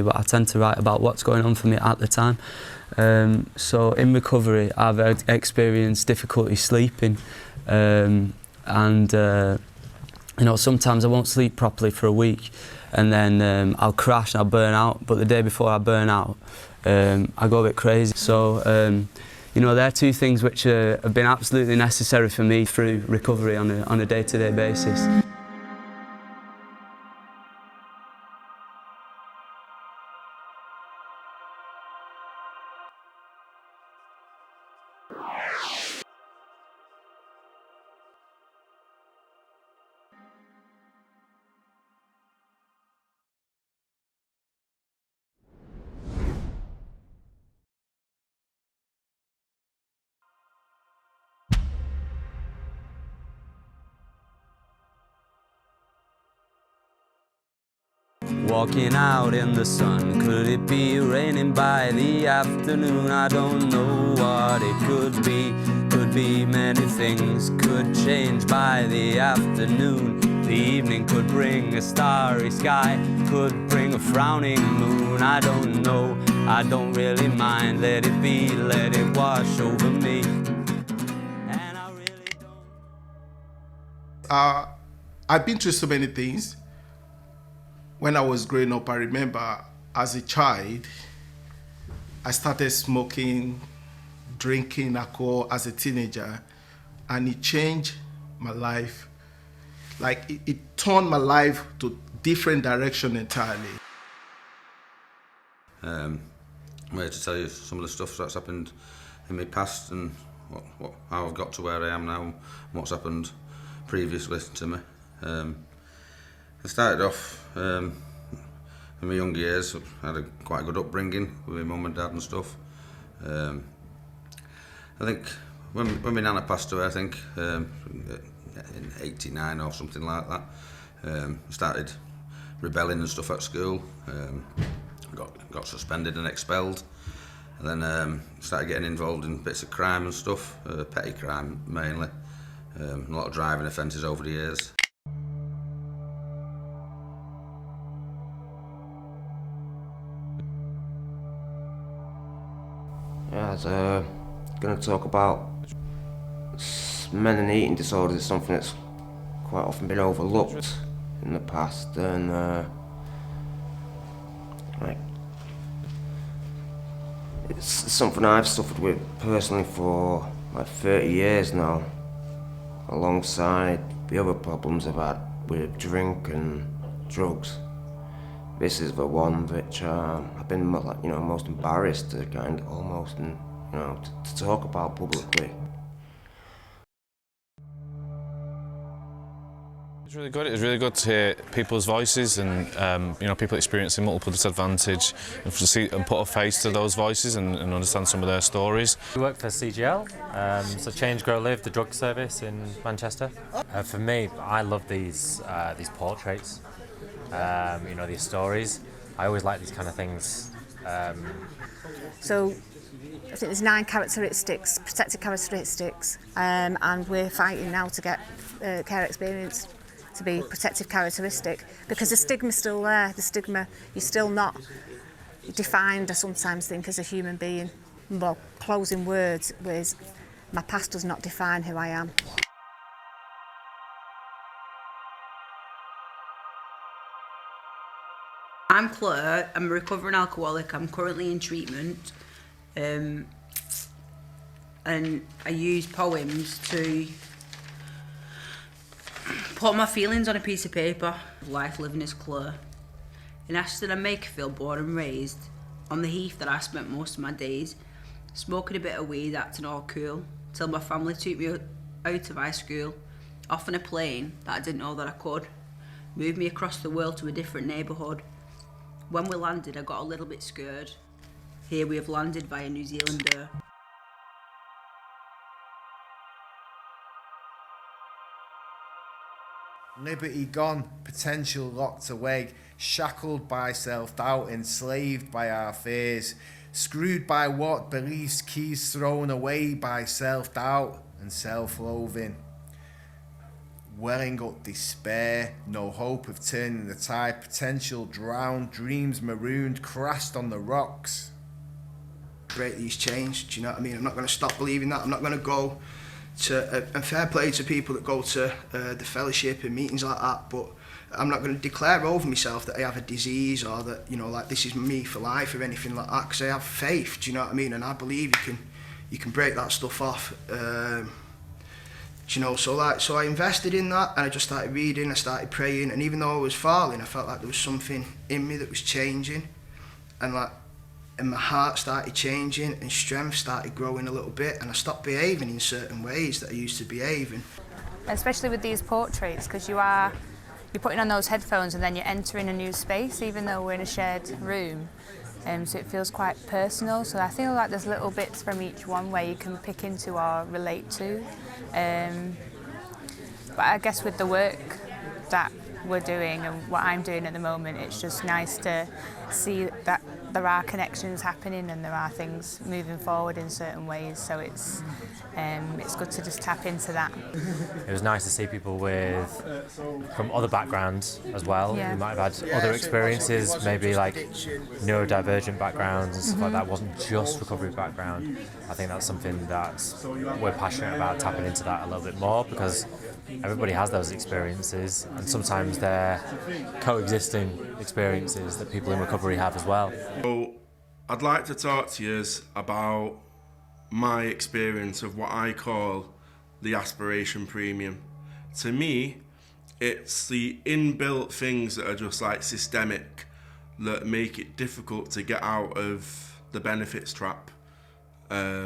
but I tend to write about what's going on for me at the time. So in recovery, I've experienced difficulty sleeping, and you know, sometimes I won't sleep properly for a week, and then I'll crash and I'll burn out. But the day before I burn out, I go a bit crazy. So you know, they're two things which have been absolutely necessary for me through recovery on a day-to-day basis. Walking out in the sun, could it be raining by the afternoon? I don't know what it could be many things, could change by the afternoon. The evening could bring a starry sky, could bring a frowning moon. I don't know, I don't really mind, let it be, let it wash over me. And I really don't. I've been through so many things. When I was growing up, I remember as a child, I started smoking, drinking alcohol as a teenager, and it changed my life. Like it turned my life to different direction entirely. I'm here to tell you some of the stuff that's happened in my past and how I've got to where I am now and what's happened previously to me. I started off in my younger years. I had quite a good upbringing with my mum and dad and stuff. I think when my nana passed away, I think in '89 or something like that, I started rebelling and stuff at school. Got suspended and expelled, and then started getting involved in bits of crime and stuff, petty crime mainly. A lot of driving offences over the years. Yeah, I was going to talk about men and eating disorders. Is something that's quite often been overlooked in the past, and like it's something I've suffered with personally for like 30 years now, alongside the other problems I've had with drink and drugs. This is the one which I've been, like, you know, most embarrassed to kind of almost, and you know, to talk about publicly. It's really good. It was really good to hear people's voices and you know, people experiencing multiple disadvantage, and to see and put a face to those voices and understand some of their stories. We work for CGL, so Change, Grow, Live, the drug service in Manchester. For me, I love these portraits. You know, these stories. I always like these kind of things. So I think there's 9 characteristics, protected characteristics, and we're fighting now to get care experience to be protective characteristic, because the stigma's still there. The stigma, you're still not defined, I sometimes think, as a human being. Well, closing words with, my past does not define who I am. I'm Claire, I'm a recovering alcoholic. I'm currently in treatment, and I use poems to put my feelings on a piece of paper. Life living as Claire. In Ashton and Makerfield, born and raised, on the heath that I spent most of my days, smoking a bit of weed, acting all cool, till my family took me out of high school, off on a plane that I didn't know that I could, moved me across the world to a different neighbourhood. When we landed, I got a little bit scared. Here we have landed via New Zealand Air. Liberty gone, potential locked away, shackled by self-doubt, enslaved by our fears, screwed by what beliefs, keys thrown away by self-doubt and self-loathing. welling up despair, no hope of turning the tide, potential drowned, dreams marooned, crashed on the rocks. Break these chains, do you know what I mean? I'm not going to stop believing that. I'm not going to go to, and fair play to people that go to the fellowship and meetings like that, but I'm not going to declare over myself that I have a disease or that, you know, like this is me for life or anything like that, because I have faith, do you know what I mean? And I believe you can break that stuff off. You know, so I invested in that, and I just started reading, I started praying, and even though I was falling, I felt like there was something in me that was changing, and my heart started changing, and strength started growing a little bit, and I stopped behaving in certain ways that I used to behave in. Especially with these portraits, because you're putting on those headphones and then you're entering a new space, even though we're in a shared room. So it feels quite personal. So I feel like there's little bits from each one where you can pick into or relate to. But I guess with the work that we're doing and what I'm doing at the moment, it's just nice to see that there are connections happening and there are things moving forward in certain ways. So it's good to just tap into that. It was nice to see people from other backgrounds as well, who might have had other experiences, maybe like neurodivergent backgrounds and stuff like that. It wasn't just recovery background. I think that's something that we're passionate about, tapping into that a little bit more, because everybody has those experiences, and sometimes they're coexisting experiences that people in recovery have as well. So I'd like to talk to you about my experience of what I call the aspiration premium. To me, it's the inbuilt things that are just like systemic that make it difficult to get out of the benefits trap. I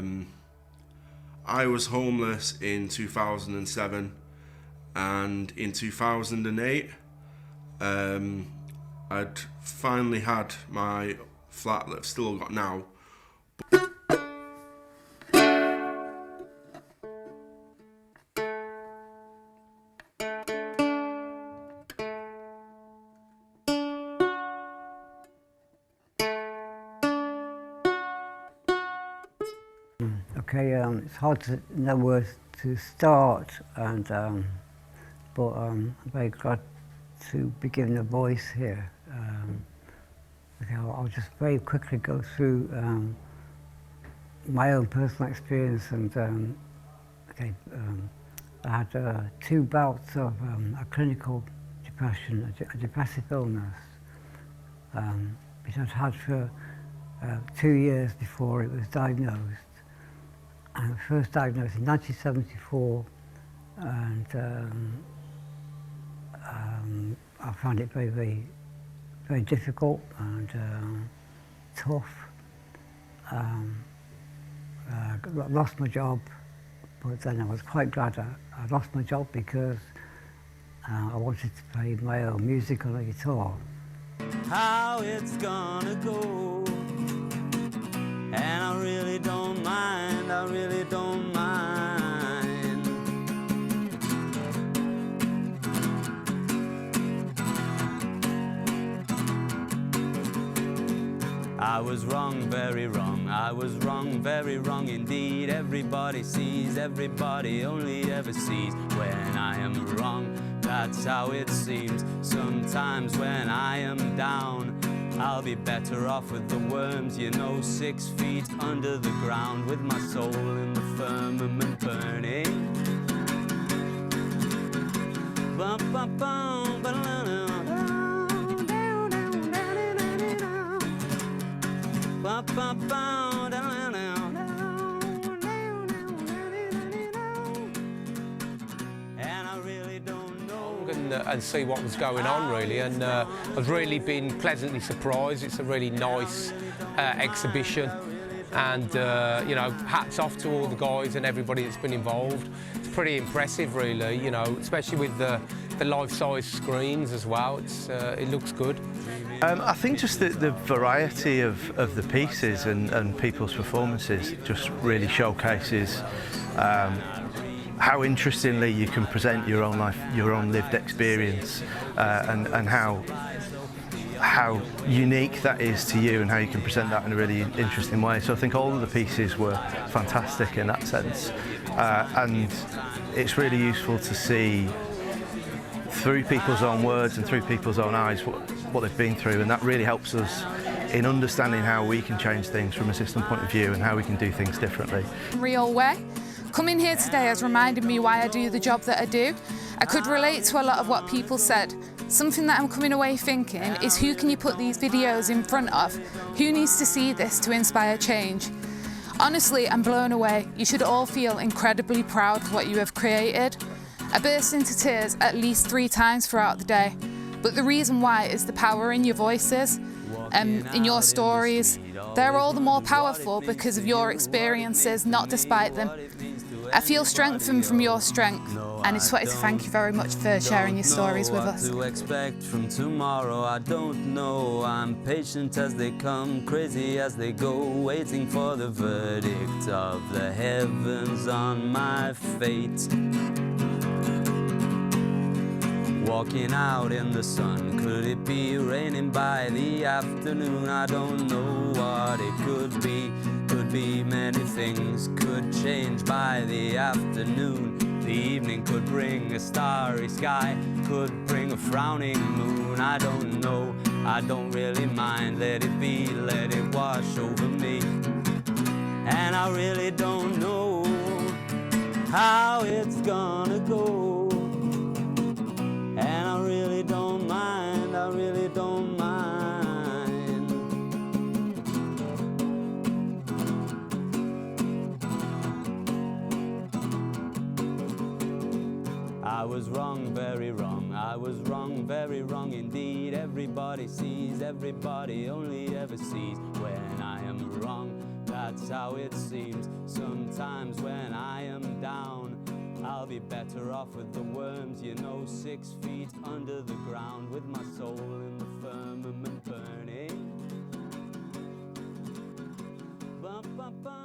was homeless in 2007, and in 2008 I'd finally had my flat that I've still got now. Okay, it's hard to know where to start, and but I'm very glad to be given a voice here. Okay, I'll just very quickly go through my own personal experience, and I had 2 bouts of a clinical depression, a depressive illness, which I'd had for 2 years before it was diagnosed. I was first diagnosed in 1974, and I found it very, very, very difficult and tough. I lost my job, but then I was quite glad I lost my job, because I wanted to play my own music on a guitar. How it's gonna go, and I really don't mind, I really don't mind. I was wrong, very wrong, I was wrong, very wrong indeed. Everybody sees, everybody only ever sees when I am wrong, that's how it seems. Sometimes when I am down, I'll be better off with the worms, you know, 6 feet under the ground, with my soul in the firmament burning. Bum, bum, bum, bum, bum, bum, and I really don't know. And see what was going on, really, and I've really been pleasantly surprised. It's a really nice exhibition, and you know, hats off to all the guys and everybody that's been involved. It's pretty impressive, really, you know, especially with the life-size screens as well. It looks good. I think just the variety of the pieces and people's performances just really showcases how interestingly you can present your own life, your own lived experience, and how unique that is to you, and how you can present that in a really interesting way. So I think all of the pieces were fantastic in that sense, and it's really useful to see through people's own words and through people's own eyes what they've been through, and that really helps us in understanding how we can change things from a system point of view and how we can do things differently. Real way. Coming here today has reminded me why I do the job that I do. I could relate to a lot of what people said. Something that I'm coming away thinking is, who can you put these videos in front of? Who needs to see this to inspire change? Honestly, I'm blown away. You should all feel incredibly proud of what you have created. I burst into tears at least 3 times throughout the day, but the reason why is the power in your voices, in your stories. They're all the more powerful because of your experiences, not despite them. I feel strengthened from your strength, and I just wanted to thank you very much for sharing your stories with us. To expect from tomorrow, I don't know. I'm patient as they come, crazy as they go, waiting for the verdict of the heavens on my fate. Walking out in the sun, could it be raining by the afternoon? I don't know what it could be. Could be many things, could change by the afternoon. The evening could bring a starry sky, could bring a frowning moon. I don't know, I don't really mind. Let it be, let it wash over me. And I really don't know how it's gonna go. And I really don't mind, I really don't mind. I was wrong, very wrong. I was wrong, very wrong indeed. Everybody sees, everybody only ever sees when I am wrong. That's how it seems. Sometimes when I am down, I'll be better off with the worms, 6 feet under the ground, with my soul in the firmament burning. Bum, bum, bum.